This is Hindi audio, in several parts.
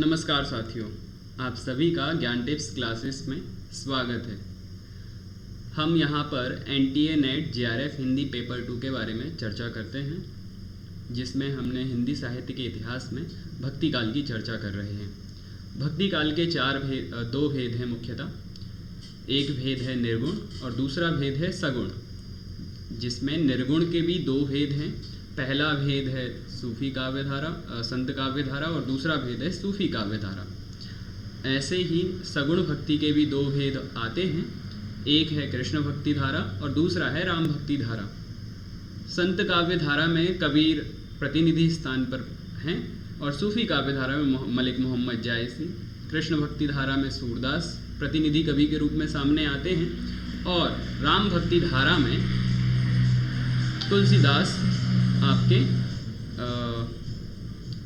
नमस्कार साथियों, आप सभी का ज्ञान टिप्स क्लासेस में स्वागत है। हम यहाँ पर NTA net JRF Hindi paper 2 के बारे में चर्चा करते हैं, जिसमें हमने हिंदी साहित्य के इतिहास में भक्ति काल की चर्चा कर रहे हैं। भक्ति काल के दो भेद हैं मुख्यतः। एक भेद है निर्गुण और दूसरा भेद है सगुण, जिसमें निर्गुण के भी दो भेद हैं। पहला भेद है सूफी काव्य धारा, संत काव्य धारा, और दूसरा भेद है सूफी काव्य धारा। ऐसे ही सगुण भक्ति के भी दो भेद आते हैं। एक है कृष्ण भक्ति धारा और दूसरा है राम भक्ति धारा। संत काव्य धारा में कबीर प्रतिनिधि स्थान पर हैं और सूफी काव्य धारा में मलिक मोहम्मद जायसी। कृष्ण भक्ति धारा में सूरदास प्रतिनिधि कवि के रूप में सामने आते हैं और राम भक्ति धारा में तुलसीदास आपके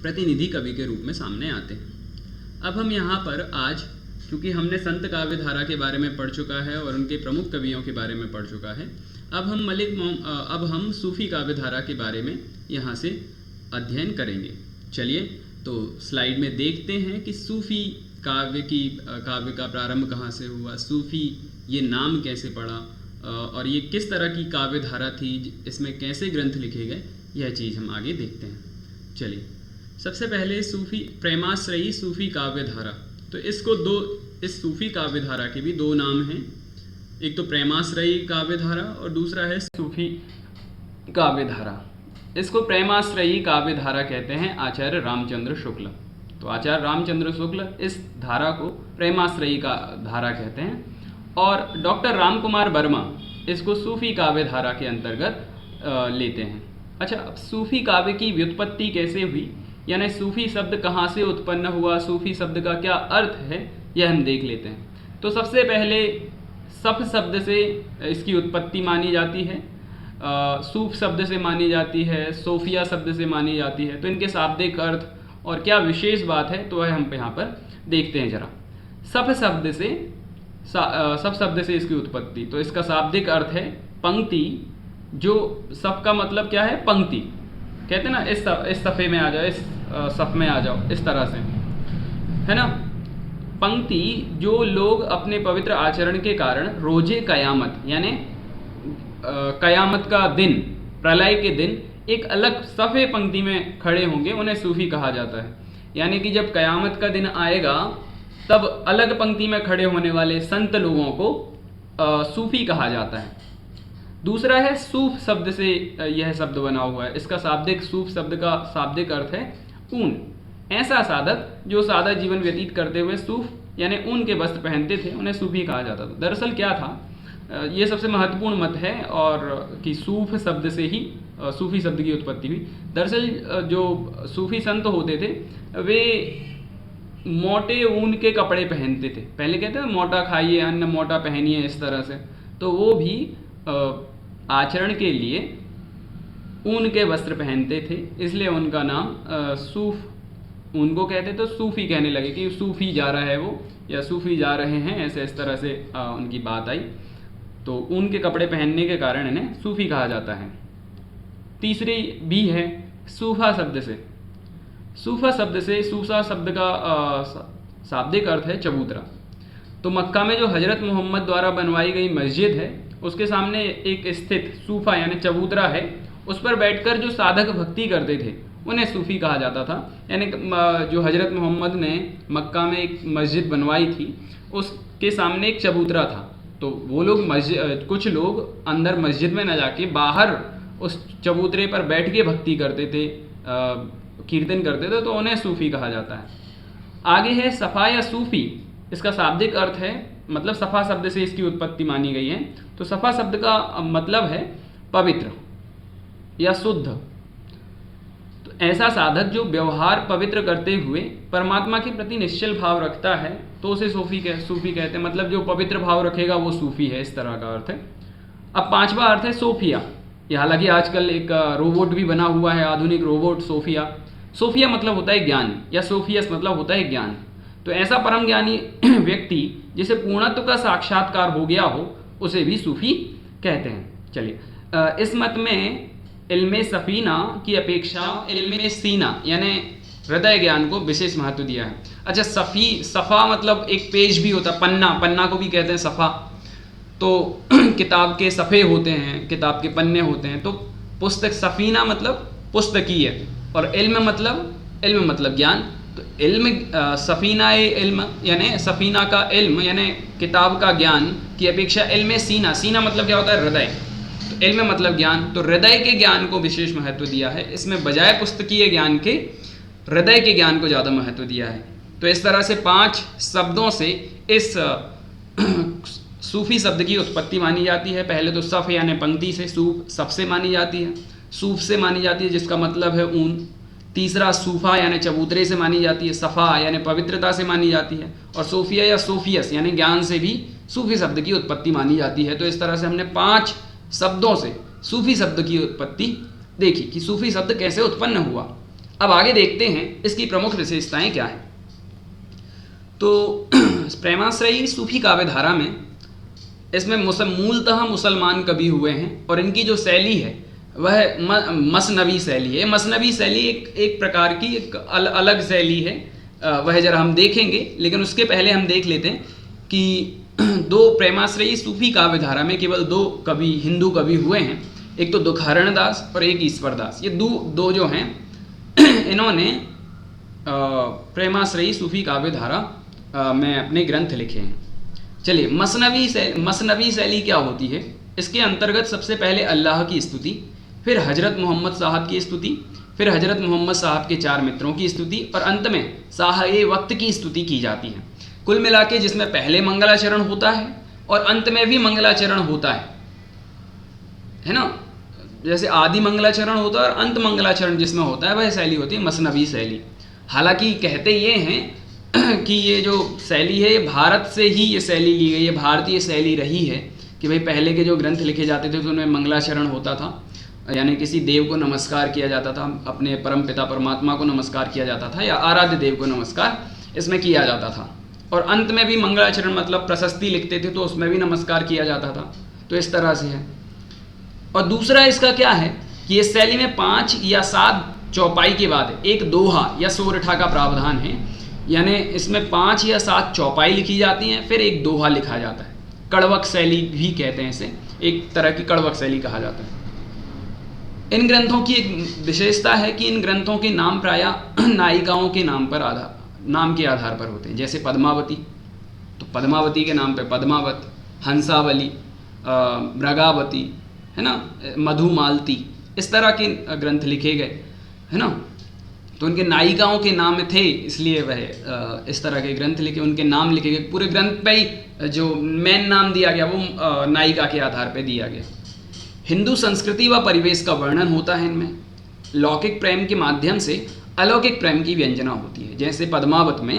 प्रतिनिधि कवि के रूप में सामने आते हैं। अब हम यहाँ पर आज, क्योंकि हमने संत काव्य धारा के बारे में पढ़ चुका है और उनके प्रमुख कवियों के बारे में पढ़ चुका है, अब हम सूफी काव्य धारा के बारे में यहाँ से अध्ययन करेंगे। चलिए तो स्लाइड में देखते हैं कि सूफी काव्य का प्रारंभ कहाँ से हुआ, सूफी ये नाम कैसे पड़ा और ये किस तरह की काव्य धारा थी, इसमें कैसे ग्रंथ लिखे गए, यह चीज़ हम आगे देखते हैं। चलिए, सबसे पहले प्रेमाश्रयी सूफी काव्य धारा। तो इस सूफी काव्य धारा के भी दो नाम हैं। एक तो प्रेमाश्रयी काव्य धारा और दूसरा है सूफी काव्य धारा। इसको प्रेमाश्रयी काव्य धारा कहते हैं आचार्य रामचंद्र शुक्ल। तो आचार्य रामचंद्र शुक्ल इस धारा को प्रेमाश्रयी का धारा कहते हैं और डॉक्टर राम कुमार वर्मा इसको सूफी काव्य धारा के अंतर्गत लेते हैं। अच्छा, अब सूफी काव्य की व्युत्पत्ति कैसे हुई, यानी सूफी शब्द कहाँ से उत्पन्न हुआ, सूफी शब्द का क्या अर्थ है, यह हम देख लेते हैं। तो सबसे पहले सफ शब्द से इसकी उत्पत्ति मानी जाती है, सूफ शब्द से मानी जाती है, सोफिया शब्द से मानी जाती है। तो इनके शाब्दिक अर्थ और क्या विशेष बात है, तो वह हम यहाँ पर देखते हैं जरा। सफ शब्द से इसकी उत्पत्ति, तो इसका शाब्दिक अर्थ है पंक्ति। जो सफ का मतलब क्या है, पंक्ति कहते हैं ना, इस सफ़े में आ जाओ, इस सफ में आ जाओ, इस तरह से, है ना। पंक्ति जो लोग अपने पवित्र आचरण के कारण रोजे कयामत, यानी कयामत का दिन, प्रलय के दिन एक अलग सफ़े पंक्ति में खड़े होंगे, उन्हें सूफी कहा जाता है। यानी कि जब कयामत का दिन आएगा तब अलग पंक्ति में खड़े होने वाले संत लोगों को सूफी कहा जाता है। दूसरा है सूफ शब्द से यह शब्द बना हुआ है। इसका शाब्दिक, सूफ शब्द का शाब्दिक अर्थ है ऊन। ऐसा साधक जो सादा जीवन व्यतीत करते हुए सूफ यानी ऊन के वस्त्र पहनते थे, उन्हें सूफी कहा जाता था। दरअसल क्या था, ये सबसे महत्वपूर्ण मत है और कि सूफ शब्द से ही सूफी शब्द की उत्पत्ति हुई। दरअसल जो सूफी संत होते थे वे मोटे ऊन के कपड़े पहनते थे। पहले कहते थे मोटा खाइए अन्न मोटा पहनिए, इस तरह से। तो वो भी आचरण के लिए ऊन के वस्त्र पहनते थे, इसलिए उनका नाम सूफ, उनको कहते तो सूफी कहने लगे कि सूफी जा रहा है वो, या सूफी जा रहे हैं, ऐसे इस तरह से उनकी बात आई। तो ऊन के कपड़े पहनने के कारण इन्हें सूफी कहा जाता है। तीसरी भी है सूफा शब्द से। सूफा शब्द का शाब्दिक अर्थ है चबूतरा। तो मक्का में जो हजरत मोहम्मद द्वारा बनवाई गई मस्जिद है, उसके सामने एक स्थित सूफा यानी चबूतरा है। उस पर बैठकर जो साधक भक्ति करते थे उन्हें सूफी कहा जाता था। यानी जो हजरत मोहम्मद ने मक्का में एक मस्जिद बनवाई थी, उसके सामने एक चबूतरा था। तो वो लोग कुछ लोग अंदर मस्जिद में न जाके बाहर उस चबूतरे पर बैठ के भक्ति करते थे, कीर्तन करते थे, तो उन्हें सूफी कहा जाता है। आगे है सफ़ा या सूफी। इसका शाब्दिक अर्थ है, मतलब सफ़ा शब्द से इसकी उत्पत्ति मानी गई है। तो सफ़ा शब्द का मतलब है पवित्र या शुद्ध। तो ऐसा साधक जो व्यवहार पवित्र करते हुए परमात्मा के प्रति निश्चल भाव रखता है, तो उसे सूफी कहते हैं। मतलब जो पवित्र भाव रखेगा वो सूफी है, इस तरह का अर्थ है। अब पांचवा अर्थ है सोफिया। यह हालांकि आजकल एक रोबोट भी बना हुआ है, आधुनिक रोबोट सोफिया। सोफिया मतलब होता है ज्ञान, या सोफियस मतलब होता है ज्ञान। तो ऐसा परम ज्ञानी व्यक्ति जिसे पूर्णत्व का साक्षात्कार हो गया हो, उसे भी सूफी कहते हैं। चलिए, इस मत में इल्मे सफीना की अपेक्षा इल्मे सीना यानी हृदय ज्ञान को विशेष महत्व दिया है। अच्छा, सफ़ा मतलब एक पेज भी होता है, पन्ना को भी कहते हैं सफ़ा। तो किताब के सफ़े होते हैं, किताब के पन्ने होते हैं। तो पुस्तक, सफ़ीना मतलब पुस्तकीय, और इल्म मतलब ज्ञान। तो इल्म, सफ़ीना इल्म यानी सफ़ीना का इल्म यानी किताब का ज्ञान की अपेक्षा इल्म सीना मतलब क्या होता है? हृदय। तो इल्म मतलब ज्ञान, तो हृदय के ज्ञान को विशेष महत्व दिया है इसमें, बजाय पुस्तकीय ज्ञान के हृदय के ज्ञान को ज़्यादा महत्व दिया है। तो इस तरह से 5 शब्दों से इस सूफ़ी शब्द की उत्पत्ति मानी जाती है। पहले तो सफ़ यानी पंक्ति से, सूफ सफ़ से मानी जाती है, सूफ से मानी जाती है जिसका मतलब है ऊन। तीसरा सूफ़ा यानी चबूतरे से मानी जाती है, सफ़ा यानी पवित्रता से मानी जाती है, और सोफिया या सोफियस यानी ज्ञान से भी सूफ़ी शब्द की उत्पत्ति मानी जाती है। तो इस तरह से हमने 5 शब्दों से सूफ़ी शब्द की उत्पत्ति देखी कि सूफ़ी शब्द कैसे उत्पन्न हुआ। अब आगे देखते हैं इसकी प्रमुख विशेषताएं क्या हैं। तो प्रेमाश्रयी सूफ़ी काव्य धारा में इसमें मूलतः मुसलमान कवि हुए हैं, और इनकी जो शैली है वह मसनवी शैली है। मसनवी शैली एक प्रकार की एक अलग शैली है, वह जरा हम देखेंगे, लेकिन उसके पहले हम देख लेते हैं कि 2 प्रेमाश्रयी सूफ़ी काव्य धारा में केवल 2 कवि, हिंदू कवि हुए हैं। एक तो दुखारण दास और एक ईश्वर दास। ये दो जो हैं इन्होंने प्रेमाश्रयी सूफ़ी काव्य धारा में अपने ग्रंथ लिखे हैं। चलिए, मसनवी शैली क्या होती है? इसके अंतर्गत सबसे पहले अल्लाह की स्तुति, फिर हजरत मोहम्मद साहब की स्तुति, फिर हजरत मोहम्मद साहब के 4 मित्रों की स्तुति, और अंत में साहे वक्त की स्तुति की जाती है। कुल मिला के जिसमें पहले मंगलाचरण होता है और अंत में भी मंगलाचरण होता है ना। जैसे आदि मंगलाचरण होता है और अंत मंगलाचरण जिसमें होता है वह शैली होती है मसनवी शैली। हालांकि कहते ये हैं कि ये जो शैली है ये भारत से ही ये शैली ली गई है, भारतीय शैली रही है कि भाई पहले के जो ग्रंथ लिखे जाते थे तो उनमें मंगलाचरण होता था, यानी किसी देव को नमस्कार किया जाता था, अपने परम पिता परमात्मा को नमस्कार किया जाता था, या आराध्य देव को नमस्कार इसमें किया जाता था। और अंत में भी मंगलाचरण मतलब प्रशस्ति लिखते थे तो उसमें भी नमस्कार किया जाता था। तो इस तरह से है। और दूसरा इसका क्या है कि इस शैली में 5 या 7 चौपाई के बाद एक दोहा या सोरठा का प्रावधान है, यानी इसमें 5 या 7 चौपाई लिखी जाती हैं, फिर एक दोहा लिखा जाता है। कड़वक शैली भी कहते हैं इसे, एक तरह की कड़वक शैली कहा जाता है। इन ग्रंथों की एक विशेषता है कि इन ग्रंथों के नाम प्रायः नायिकाओं के नाम के आधार पर होते हैं। जैसे पद्मावती, तो पद्मावती के नाम पे पद्मावत, हंसावली, मृगावती, है ना, मधुमालती, इस तरह के ग्रंथ लिखे गए, है ना। तो उनके नायिकाओं के नाम थे, इसलिए वह इस तरह के ग्रंथ लिखे, उनके नाम लिखे गए। पूरे ग्रंथ पे ही जो मेन नाम दिया गया वो नायिका के आधार पे दिया गया। हिंदू संस्कृति व परिवेश का वर्णन होता है इनमें। लौकिक प्रेम के माध्यम से अलौकिक प्रेम की व्यंजना होती है। जैसे पद्मावत में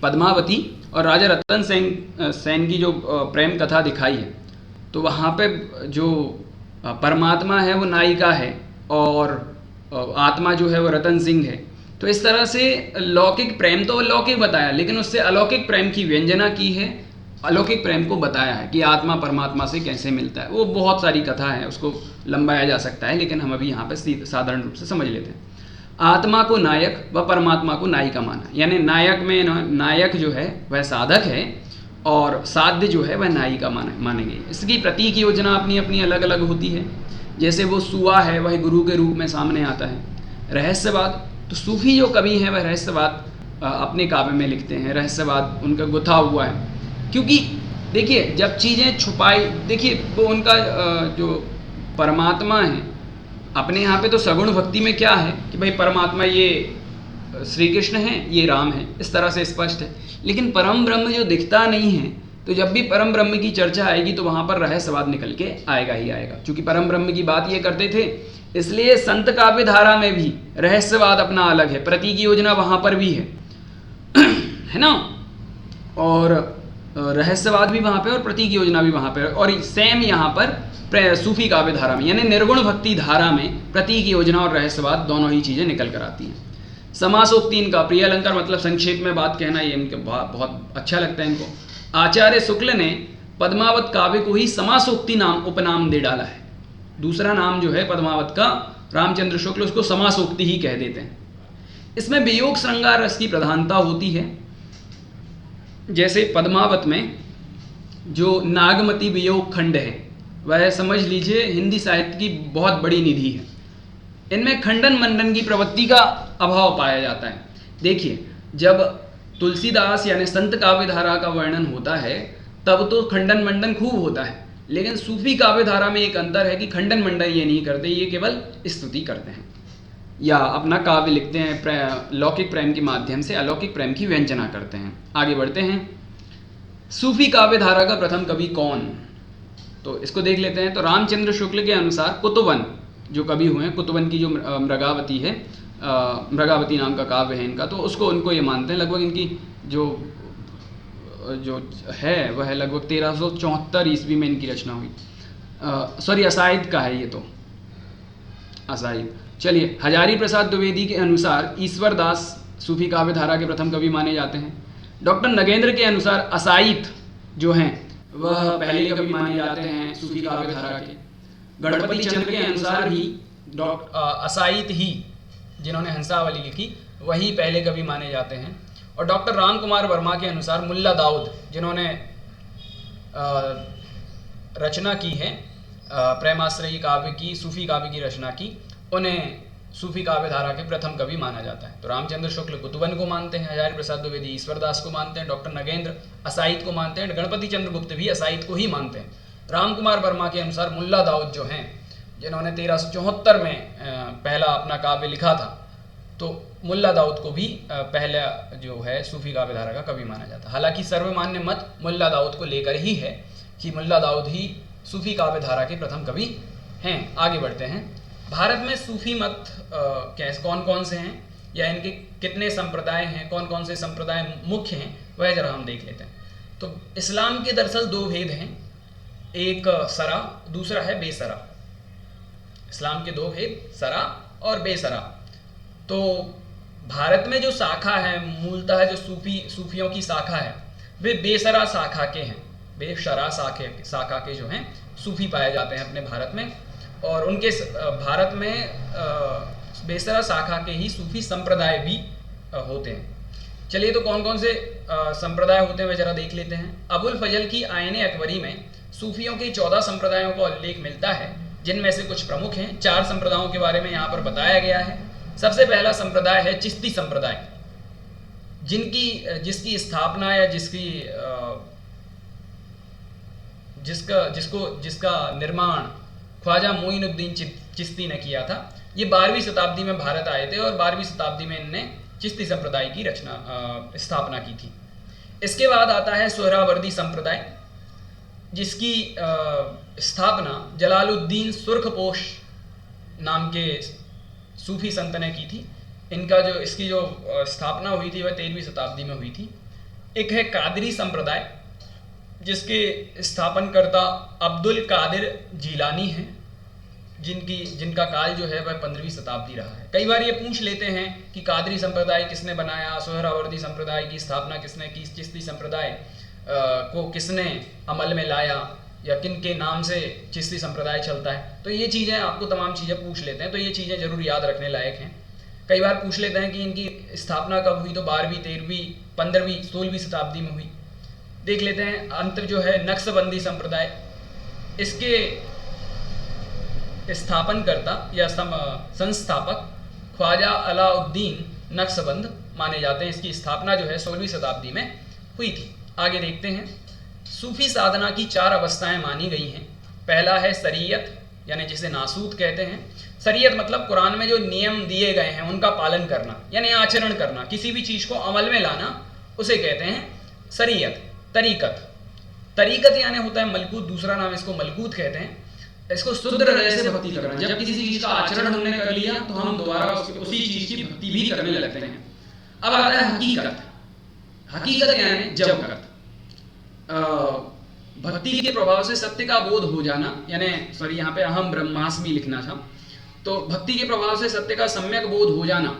पद्मावती और राजा रतन सेन की जो प्रेम कथा दिखाई है, तो वहाँ पे जो परमात्मा है वो नायिका है और आत्मा जो है वो रतन सिंह है। तो इस तरह से लौकिक प्रेम तो लौकिक बताया, लेकिन उससे अलौकिक प्रेम की व्यंजना की है, अलौकिक प्रेम को बताया है कि आत्मा परमात्मा से कैसे मिलता है। वो बहुत सारी कथा है, उसको लंबाया जा सकता है, लेकिन हम अभी यहाँ पे साधारण रूप से समझ लेते हैं। आत्मा को नायक व परमात्मा को नायिका माना, यानी नायक में नायक जो है वह साधक है और साध्य जो है वह नायिका माने गई। इसकी प्रतीक योजना अपनी अपनी अलग अलग होती है। जैसे वो सुआ है वह गुरु के रूप में सामने आता है। रहस्यवाद, तो सूफी जो कवि हैं वह रहस्यवाद अपने काव्य में लिखते हैं। रहस्यवाद उनका गुथा हुआ है, क्योंकि देखिए जब चीज़ें छुपाई, देखिए वो उनका जो परमात्मा है, अपने यहाँ पे तो सगुण भक्ति में क्या है कि भाई परमात्मा ये श्री कृष्ण है, ये राम है, इस तरह से स्पष्ट है। लेकिन परम ब्रह्म जो दिखता नहीं है, तो जब भी परम ब्रह्म की चर्चा आएगी तो वहाँ पर रहस्यवाद निकल के आएगा ही आएगा। क्योंकि परम ब्रह्म की बात ये करते थे, इसलिए संत काव्य धारा में भी रहस्यवाद अपना अलग है, प्रतीक योजना वहाँ पर भी है ना, और रहस्यवाद भी वहाँ पे और प्रतीक योजना भी वहाँ पे, और सेम यहाँ पर सूफी काव्य धारा में यानी निर्गुण भक्ति धारा में प्रतीक योजना और रहस्यवाद दोनों ही चीज़ें निकल कर आती हैं। समासोक्ति इनका प्रिय अलंकार, मतलब संक्षेप में बात कहना, ये इनके बहुत अच्छा लगता है इनको। आचार्य शुक्ल ने पद्मावत काव्य को ही समासोक्ति नाम उपनाम दे डाला है। दूसरा नाम जो है पद्मावत का रामचंद्र शुक्ल उसको समासोक्ति ही कह देते हैं। इसमें वियोग श्रृंगार रस की प्रधानता होती है। जैसे पद्मावत में जो नागमती वियोग खंड है वह समझ लीजिए हिंदी साहित्य की बहुत बड़ी निधि है। इनमें खंडन मंडन की प्रवृत्ति का अभाव पाया जाता है। देखिए, जब तुलसीदास यानी संत काव्य धारा का वर्णन होता है तब तो खंडन मंडन खूब होता है, लेकिन सूफी काव्य धारा में एक अंतर है कि खंडन मंडन ये नहीं करते, ये केवल स्तुति करते हैं या अपना काव्य लिखते हैं, लौकिक प्रेम के माध्यम से अलौकिक प्रेम की व्यंजना करते हैं। आगे बढ़ते हैं। सूफी काव्य धारा का प्रथम कवि कौन, तो इसको देख लेते हैं। तो रामचंद्र शुक्ल के अनुसार कुतुबन जो कवि हुए हैं, कुतुबन की जो मृगावती है, मृगावती नाम का काव्य है इनका, तो उसको उनको ये मानते हैं। लगभग इनकी जो है वह लगभग 1374 ईस्वी में इनकी रचना हुई। सॉरी, असाइद का है ये, तो असाइद। चलिए, हजारी प्रसाद द्विवेदी के अनुसार ईश्वर दास सूफी काव्य धारा के प्रथम कवि माने जाते हैं। डॉक्टर नगेंद्र के अनुसार असाइद जो हैं वह पहले कवि माने जाते हैं सूफी काव्य धारा के। गणपति चंद्र के अनुसार ही असाइद ही, जिन्होंने हंसावली लिखी, वही पहले कवि माने जाते हैं। और डॉक्टर राम कुमार वर्मा के अनुसार मुल्ला दाऊद, जिन्होंने रचना की है प्रेमाश्रयी काव्य की, सूफी काव्य की रचना की, उन्हें सूफी काव्य धारा के प्रथम कवि माना जाता है। तो रामचंद्र शुक्ल कुतुबन को मानते हैं, हजारी प्रसाद द्विवेदी ईश्वर दास को मानते हैं, डॉक्टर नगेंद्र असाइद को मानते हैं, गणपति चंद्र गुप्त भी असाइद को ही मानते हैं। राम कुमार वर्मा के अनुसार मुल्ला दाऊद जो हैं, जिन्होंने 1374 में पहला अपना काव्य लिखा था, तो मुल्ला दाऊद को भी पहला जो है सूफी काव्य धारा का कवि माना जाता है। हालांकि सर्वमान्य मत मुल्ला दाऊद को लेकर ही है कि मुल्ला दाऊद ही सूफी काव्य धारा के प्रथम कवि हैं। आगे बढ़ते हैं। भारत में सूफी मत कौन कौन से हैं या इनके कितने संप्रदाय हैं, कौन कौन से संप्रदाय मुख्य हैं, वह जरा हम देख लेते हैं। तो इस्लाम के दरअसल दो भेद हैं, एक सरा, दूसरा है बेसरा। इस्लाम के दो भेद, सरा और बेसरा। तो भारत में जो शाखा है, मूलतः जो सूफियों की शाखा है, वे बेसरा शाखा के हैं। बेसरा शाखा के जो हैं सूफी पाए जाते हैं अपने भारत में, और उनके भारत में बेसरा शाखा के ही सूफी संप्रदाय भी होते हैं। चलिए, तो कौन कौन से संप्रदाय होते हैं वे जरा देख लेते हैं। अबुल फजल की आयने अकबरी में सूफियों के 14 संप्रदायों का उल्लेख मिलता है, जिनमें से कुछ प्रमुख हैं। 4 संप्रदायों के बारे में यहाँ पर बताया गया है। सबसे पहला संप्रदाय है चिश्ती संप्रदाय, जिसकी स्थापना या जिसका निर्माण ख्वाजा मोइनुद्दीन चिश्ती ने किया था। ये 12वीं शताब्दी में भारत आए थे और 12वीं शताब्दी में इनने चिश्ती संप्रदाय की स्थापना की थी। इसके बाद आता है सोहरावर्दी संप्रदाय, जिसकी स्थापना जलालुद्दीन सुर्खपोश नाम के सूफी संत ने की थी। इसकी जो स्थापना हुई थी वह 13वीं शताब्दी में हुई थी। एक है कादरी संप्रदाय, जिसके स्थापनकर्ता अब्दुल कादिर जीलानी हैं, जिनका काल जो है वह 15वीं शताब्दी रहा है। कई बार ये पूछ लेते हैं कि कादरी संप्रदाय किसने बनाया, सोहरावर्दी संप्रदाय की स्थापना किसने की, चिश्ती संप्रदाय को किसने अमल में लाया, या किन के नाम से चिश्ती संप्रदाय चलता है। तो ये चीज़ें आपको तमाम चीज़ें पूछ लेते हैं, तो ये चीज़ें जरूर याद रखने लायक हैं। कई बार पूछ लेते हैं कि इनकी स्थापना कब हुई, तो 12वीं, 13वीं, 15वीं, 16वीं शताब्दी में हुई। देख लेते हैं। अंतर जो है नक्शबंदी संप्रदाय, इसके स्थापनकर्ता या संस्थापक ख्वाजा अलाउद्दीन नक्शबंद माने जाते हैं। इसकी स्थापना जो है 16वीं शताब्दी में हुई थी। आगे देखते हैं। सूफी साधना की 4 अवस्थाएं मानी गई हैं। पहला है शरीयत, यानी जिसे नासूत कहते हैं। शरीयत मतलब कुरान में जो नियम दिए गए हैं उनका पालन करना, यानी आचरण करना, किसी भी चीज़ को अमल में लाना, उसे कहते हैं शरीयत। तरीकत यानी होता है मलकूत, दूसरा नाम इसको मलकूत कहते हैं। इसको शुद्ध हृदय से भक्ति करना। जब किसी चीज़ का आचरण हमने कर लिया तो हम दोबारा उसी चीज़ की भक्ति भी करने लगते हैं। अब आता है हकीकत। हकीकत यानी जबकत, भक्ति के प्रभाव से सत्य का बोध हो जाना, यानी सॉरी यहाँ पे अहम ब्रह्मास्मि लिखना था। तो भक्ति के प्रभाव से सत्य का सम्यक बोध हो जाना,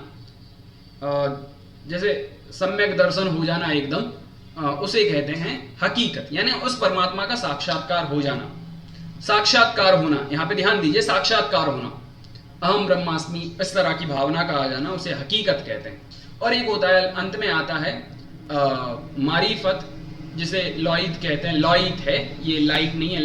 जैसे सम्यक दर्शन हो जाना एकदम, उसे कहते हैं हकीकत, यानी उस परमात्मा का साक्षात्कार हो जाना। साक्षात्कार होना, यहाँ पे ध्यान दीजिए, साक्षात्कार होना। अहम ब्रह्मास्मि, इस तरह की भावना का आ जाना, उसे हकीकत कहते हैं। और एक होता है, अंत में आता है मारिफत, जिसे लॉइद कहते हैं। लॉइद है, ये लाइट नहीं है,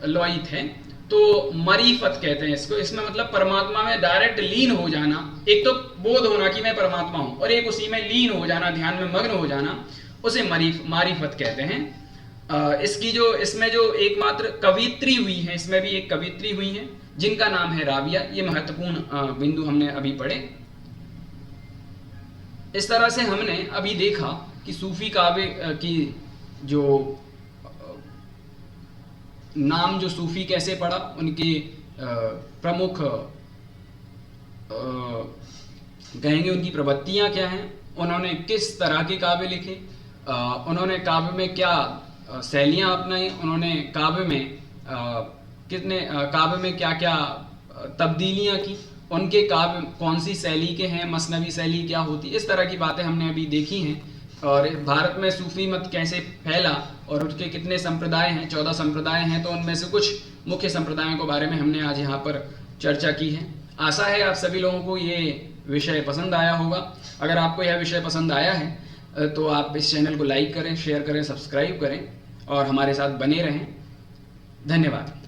लॉइद है। तो मरीफत कहते हैं इसको। इसमें मतलब परमात्मा में डायरेक्ट लीन हो जाना। एक तो बोध होना कि मैं परमात्मा हूं, और एक उसी में लीन हो जाना, ध्यान में मग्न हो जाना, उसे मारिफत कहते हैं। इसकी जो इसमें जो एकमात्र कवित्री हुई है, इसमें भी एक कवित्री हुई है जिनका नाम है राबिया। ये महत्वपूर्ण बिंदु हमने अभी पढ़े। इस तरह से हमने अभी देखा कि सूफी काव्य की जो नाम, जो सूफी कैसे पढ़ा, उनके प्रमुख कहेंगे उनकी प्रवृत्तियां क्या हैं, उन्होंने किस तरह के काव्य लिखे, उन्होंने काव्य में क्या शैलियां अपनाई, उन्होंने काव्य में क्या क्या तब्दीलियां की, उनके काव्य कौन सी शैली के हैं, मसनवी शैली क्या होती, इस तरह की बातें हमने अभी देखी हैं। और भारत में सूफी मत कैसे फैला और उसके कितने संप्रदाय हैं, 14 संप्रदाय हैं, तो उनमें से कुछ मुख्य संप्रदायों के बारे में हमने आज यहाँ पर चर्चा की है। आशा है आप सभी लोगों को ये विषय पसंद आया होगा। अगर आपको यह विषय पसंद आया है तो आप इस चैनल को लाइक करें, शेयर करें, सब्सक्राइब करें और हमारे साथ बने रहें। धन्यवाद।